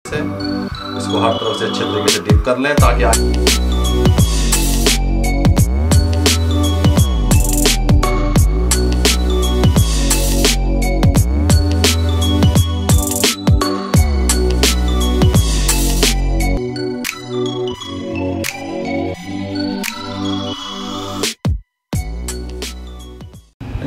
से इसको हर तरफ से अच्छे तरीके से डीप कर लें ताकि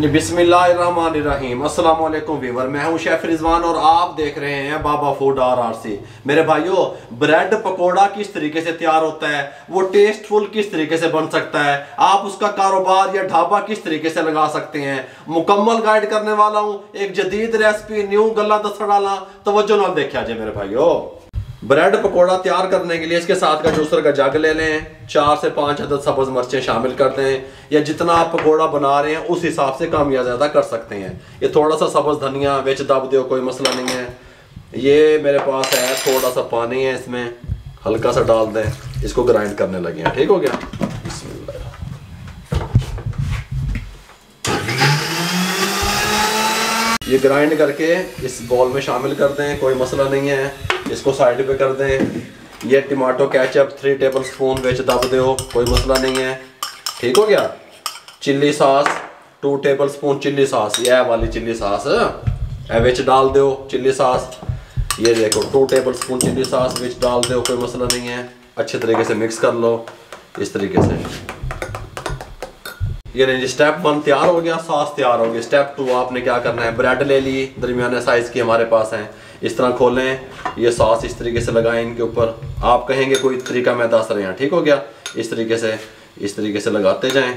बिस्मिल्लाहिर्रहमानिर्रहीम। अस्सलाम वालेकुम व्यूअर, मैं हूं शेफ रिजवान और आप देख रहे हैं बाबा फूड RRC। मेरे भाइयों, ब्रेड पकोड़ा किस तरीके से तैयार होता है, वो टेस्टफुल किस तरीके से बन सकता है, आप उसका कारोबार या ढाबा किस तरीके से लगा सकते हैं, मुकम्मल गाइड करने वाला हूं। एक जदीद रेसिपी, न्यू गल्ला दस डाला, तवज्जो नाल देखा जाए मेरे भाइयों। ब्रेड पकोड़ा तैयार करने के लिए इसके साथ का जूसर का जग ले लें, 4 से 5 अदद सब्ज मिर्चें शामिल कर दें, या जितना आप पकोड़ा बना रहे हैं उस हिसाब से कम या ज़्यादा कर सकते हैं। ये थोड़ा सा सब्ज धनिया बेच दब दो, कोई मसला नहीं है। ये मेरे पास है, थोड़ा सा पानी है, इसमें हल्का सा डाल दें, इसको ग्राइंड करने लगे हैं। ठीक हो गया। ये ग्राइंड करके इस बॉल में शामिल कर दें, कोई मसला नहीं है। इसको साइड पे कर दें। ये टमाटो केचप 3 टेबल स्पून बेच दब दो, कोई मसला नहीं है। ठीक हो गया। Chilli sauce 2 table spoon chilli sauce, यह वाली चिल्ली सॉस बेच डाल दो। चिल्ली सॉस ये देखो 2 टेबल स्पून चिल्ली सॉस बेच डाल दो, कोई मसला नहीं है। अच्छे तरीके से मिक्स कर लो इस तरीके से। ये नहीं, स्टेप 1 तैयार हो गया, सॉस तैयार हो गया। स्टेप 2 आपने क्या करना है, ब्रेड ले ली, दरमियाने साइज की हमारे पास है। इस तरह खोलें, ये सॉस इस तरीके से लगाएं इनके ऊपर। आप कहेंगे कोई तरीका मैं दस रहे हैं। ठीक हो गया। इस तरीके से लगाते जाएं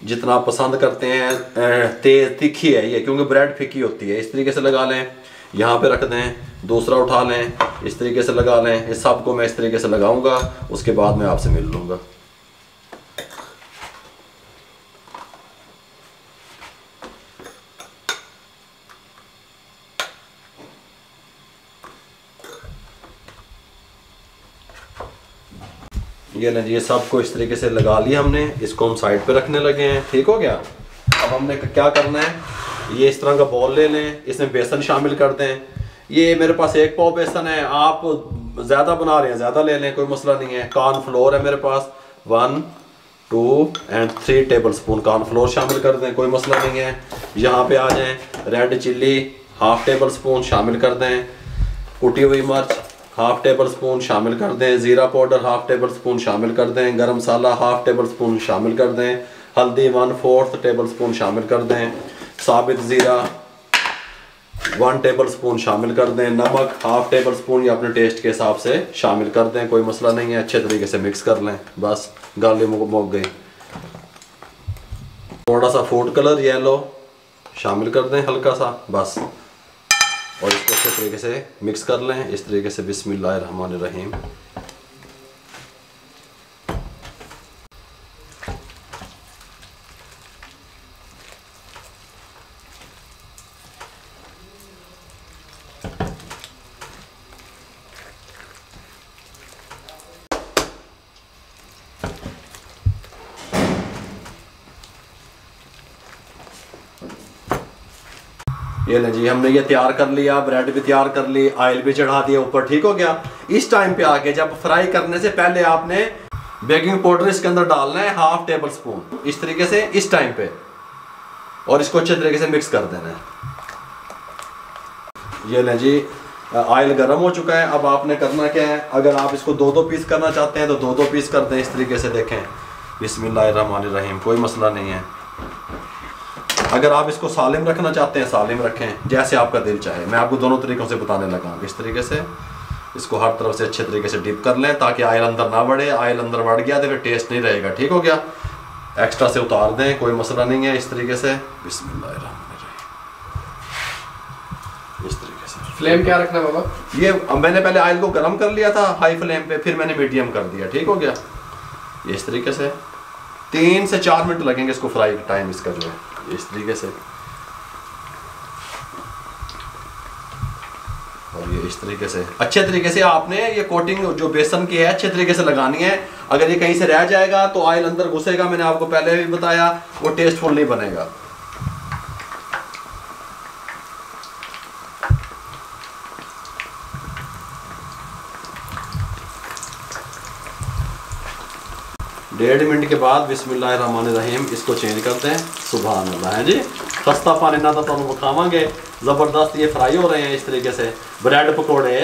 जितना आप पसंद करते हैं। तेज़ तीखी है ये, क्योंकि ब्रेड फीकी होती है। इस तरीके से लगा लें, यहाँ पे रख दें, दूसरा उठा लें, इस तरीके से लगा लें। इस सब को मैं इस तरीके से लगाऊंगा, उसके बाद मैं आपसे मिल लूँगा। ये ना, ये सबको इस तरीके से लगा लिया हमने। इसको हम साइड पे रखने लगे हैं। ठीक हो गया। अब हमने क्या करना है, ये इस तरह का बॉल ले लें, इसमें बेसन शामिल कर दें। ये मेरे पास 1 पाव बेसन है, आप ज़्यादा बना रहे हैं ज़्यादा ले लें, कोई मसला नहीं है। कॉर्नफ्लोर है मेरे पास 1, 2 और 3 टेबल स्पून कॉर्नफ्लोर शामिल कर दें, कोई मसला नहीं है। यहाँ पे आ जाएँ, रेड चिल्ली 1/2 टेबल स्पून शामिल कर दें, कुटी हुई मिर्च 1/2 टेबल स्पून शामिल कर दें, ज़ीरा पाउडर 1/2 टेबल स्पून शामिल कर दें, गरम मसाला 1/2 टेबल स्पून शामिल कर दें, हल्दी 1/4 टेबल स्पून शामिल कर दें, साबित ज़ीरा 1 टेबल स्पून शामिल कर दें, नमक 1/2 टेबल स्पून या अपने टेस्ट के हिसाब से शामिल कर दें, कोई मसला नहीं है। अच्छे तरीके से मिक्स कर लें, बस गाली मुक गई। थोड़ा सा फूड कलर येलो शामिल कर दें, हल्का सा, बस। और इसको अच्छे तरीके से मिक्स कर लें इस तरीके से। बिस्मिल्लाहिर्रहमानिर्रहीम। ये ले जी, हमने ये तैयार कर लिया, ब्रेड भी तैयार कर ली, ऑयल भी चढ़ा दिया ऊपर। ठीक हो गया। इस टाइम पे आके जब फ्राई करने से पहले आपने बेकिंग पाउडर इसके अंदर डालना है 1/2 टेबल स्पून, इस तरीके से इस टाइम पे, और इसको अच्छे तरीके से मिक्स कर देना है। ये ले जी, ऑयल गर्म हो चुका है। अब आपने करना क्या है, अगर आप इसको 2-2 पीस करना चाहते हैं तो 2-2 पीस कर दें इस तरीके से। देखें, बिस्मिल्लाहिर्रहमानिर्रहीम, कोई मसला नहीं है। अगर आप इसको सालिम रखना चाहते हैं सालिम रखें, जैसे आपका दिल चाहे। मैं आपको दोनों तरीक़ों से बताने लगा। इस तरीके से इसको हर तरफ से अच्छे तरीके से डिप कर लें ताकि ऑयल अंदर ना बढ़े। ऑयल अंदर बढ़ गया तो फिर टेस्ट नहीं रहेगा। ठीक हो गया। एक्स्ट्रा से उतार दें, कोई मसला नहीं है। इस तरीके से बिस्मिल्लाहिर्रहमानिर्रहीम, इस तरीके से। फ्लेम क्या रखना बाबा? ये मैंने पहले ऑयल को गर्म कर लिया था हाई फ्लेम पे, फिर मैंने मीडियम कर दिया। ठीक हो गया। ये इस तरीके से 3 से 4 मिनट लगेंगे इसको फ्राई टाइम इसका जो है, इस तरीके से। और ये इस तरीके से अच्छे तरीके से आपने ये कोटिंग जो बेसन की है अच्छे तरीके से लगानी है। अगर ये कहीं से रह जाएगा तो ऑयल अंदर घुसेगा, मैंने आपको पहले भी बताया, वो टेस्टफुल नहीं बनेगा। 1.5 मिनट के बाद बिस्मिल्लाहिर्रहमानिर्रहीम इसको चेंज करते हैं। सुभान अल्लाह है जी। खस्ता पानी ना तो तुम खावांगे, ज़बरदस्त ये फ्राई हो रहे हैं इस तरीके से ब्रेड पकौड़े।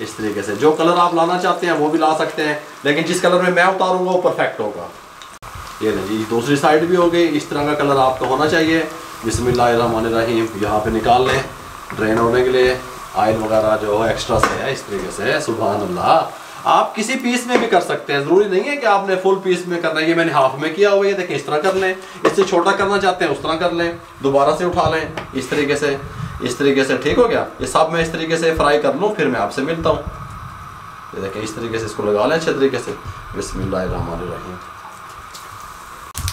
इस तरीके से जो कलर आप लाना चाहते हैं वो भी ला सकते हैं, लेकिन जिस कलर में मैं उतारूंगा वो परफेक्ट होगा। ये नहीं जी, दूसरी साइड भी हो गई। इस तरह का कलर आपको होना चाहिए। बिस्मिल्लाहिर्रहमानिर्रहीम यहाँ पे निकाल लें ड्रेन होने के लिए। ऑयल वगैरह जो एक्स्ट्रा से है इस तरीके से। सुभान अल्लाह। आप किसी पीस में भी कर सकते हैं, ज़रूरी नहीं है कि आपने फुल पीस में करना है। ये मैंने हाफ में किया हुआ है, देखिए इस तरह कर लें। इससे छोटा करना चाहते हैं उस तरह कर लें, दोबारा से उठा लें इस तरीके से। इस तरीके से ठीक हो गया। ये सब मैं इस तरीके से फ्राई कर लूँ, फिर मैं आपसे मिलता हूँ। ये देखिए इस तरीके से इसको लगा लें अच्छे तरीके से। बिस्मिल्लाहिर्रहमानिर्रहीम।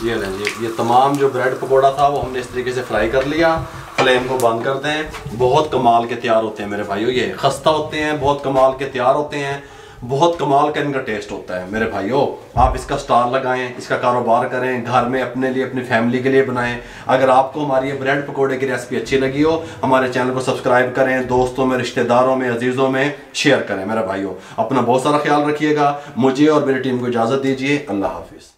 ये लें जी, ये तमाम जो ब्रेड पकौड़ा था वो हमने इस तरीके से फ्राई कर लिया। फ्लेम को बंद कर दें। बहुत कमाल के तैयार होते हैं मेरे भाइयों, ये खस्ता होते हैं, बहुत कमाल के तैयार होते हैं, बहुत कमाल का इनका टेस्ट होता है मेरे भाइयों। आप इसका स्टाल लगाएं, इसका कारोबार करें, घर में अपने लिए अपनी फैमिली के लिए बनाएं। अगर आपको हमारी ये ब्रेड पकौड़े की रेसिपी अच्छी लगी हो, हमारे चैनल को सब्सक्राइब करें, दोस्तों में, रिश्तेदारों में, अजीज़ों में शेयर करें मेरे भाइयों। अपना बहुत सारा ख्याल रखिएगा। मुझे और मेरी टीम को इजाज़त दीजिए। अल्लाह हाफिज़।